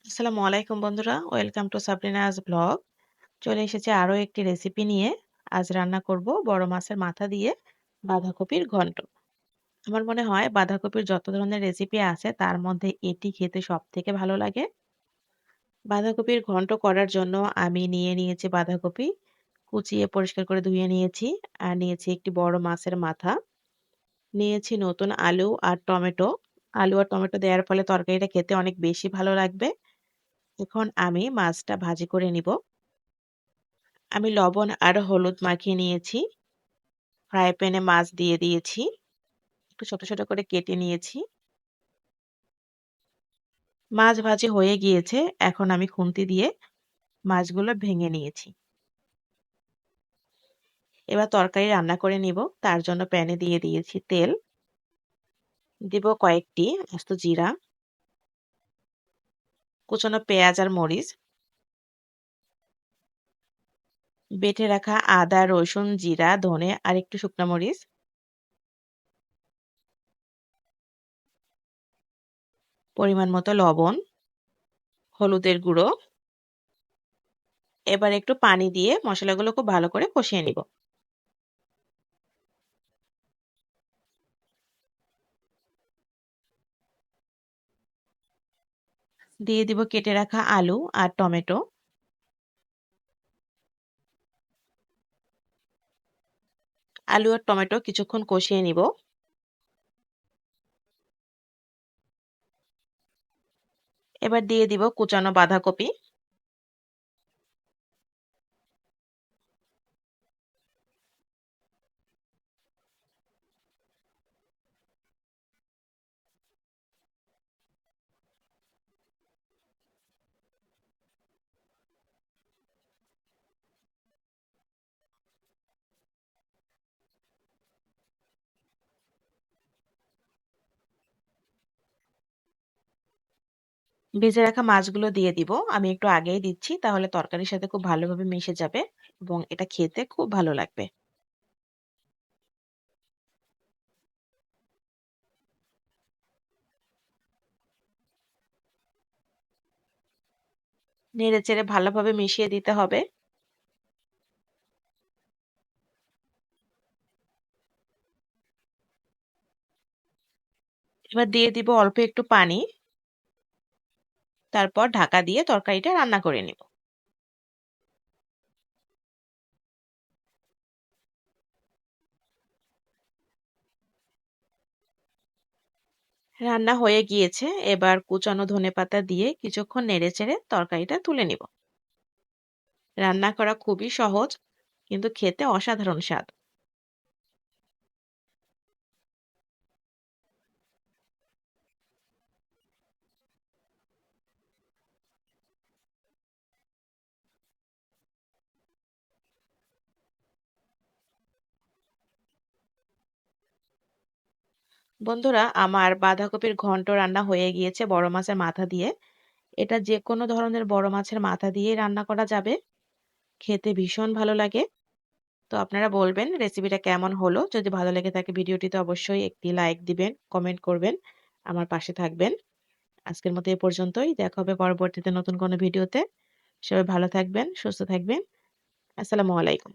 আসসালামু আলাইকুম বন্ধুরা, ওয়েলকাম টু সাবরিনাস ব্লগ। চলে এসেছি আরো একটি রেসিপি নিয়ে। আজ রান্না করব বড় মাছের মাথা দিয়ে বাঁধাকপির ঘন্ট। আমার মনে হয় বাঁধাকপির যত ধরনের রেসিপি আছে তার মধ্যে এটি খেতে সব থেকে ভালো লাগে। বাঁধাকপির ঘন্ট করার জন্য আমি নিয়ে নিয়েছি বাঁধাকপি, কুচিয়ে পরিষ্কার করে ধুয়ে নিয়েছি। আর নিয়েছি একটি বড় মাছের মাথা, নিয়েছি নতুন আলু আর টমেটো। আলু আর টমেটো দেওয়ার ফলে তরকারিটা খেতে অনেক বেশি ভালো লাগবে। এখন আমি মাছটা ভাজি করে নিব। আমি লবণ আর হলুদ মাখিয়ে নিয়েছি। ফ্রাই প্যানে মাছ দিয়ে দিয়েছি। একটু ছোট, ছোট করে কেটে নিয়েছি। মাছ ভাজি হয়ে গিয়েছে। এখন আমি খুন্তি দিয়ে মাছগুলো ভেঙে নিয়েছি। এবার তরকারি রান্না করে নিব। তার জন্য প্যানে দিয়ে দিয়েছি তেল। দিব কয়েকটি আস্ত জিরা, কুচানো পেঁয়াজ আর মরিচ, বেটে রাখা আদা, রসুন, জিরা, ধনে আর একটু শুকনা মরিচ, পরিমাণ মতো লবণ, হলুদের গুঁড়ো। এবার একটু পানি দিয়ে মশলাগুলো খুব ভালো করে কষিয়ে নিব। দিয়ে দিব কেটে রাখা আলু আর টমেটো। আলু আর টমেটো কিছুক্ষণ কষিয়ে নিব। এবার দিয়ে দিব কুচানো বাঁধাকপি। ভেজে রাখা মাছগুলো দিয়ে দিব। আমি একটু আগেই দিচ্ছি, তাহলে তরকারির সাথে খুব ভালোভাবে মিশে যাবে এবং এটা খেতে খুব ভালো লাগবে। নেড়েচেড়ে ভালোভাবে মিশিয়ে দিতে হবে। এবার দিয়ে দিব অল্প একটু পানি। তারপর ঢাকা দিয়ে তরকারিটা রান্না করে নিব। রান্না হয়ে গিয়েছে। এবার কুচানো ধনেপাতা দিয়ে কিছুক্ষণ নেড়েচেড়ে তরকারিটা তুলে নিব। রান্না করা খুবই সহজ, কিন্তু খেতে অসাধারণ স্বাদ। বন্ধুরা, আমার বাঁধাকপির ঘন্ট রান্না হয়ে গিয়েছে বড় মাছের মাথা দিয়ে। এটা যেকোনো ধরনের বড় মাছের মাথা দিয়েই রান্না করা যাবে। খেতে ভীষণ ভালো লাগে। তো আপনারা বলবেন রেসিপিটা কেমন হলো? যদি ভালো লেগে থাকে ভিডিওটিতে অবশ্যই একটি লাইক দিবেন, কমেন্ট করবেন, আমার পাশে থাকবেন। আজকের মতো এ পর্যন্তই। দেখা হবে পরবর্তীতে নতুন কোনো ভিডিওতে। সবাই ভালো থাকবেন, সুস্থ থাকবেন। আসসালামু আলাইকুম।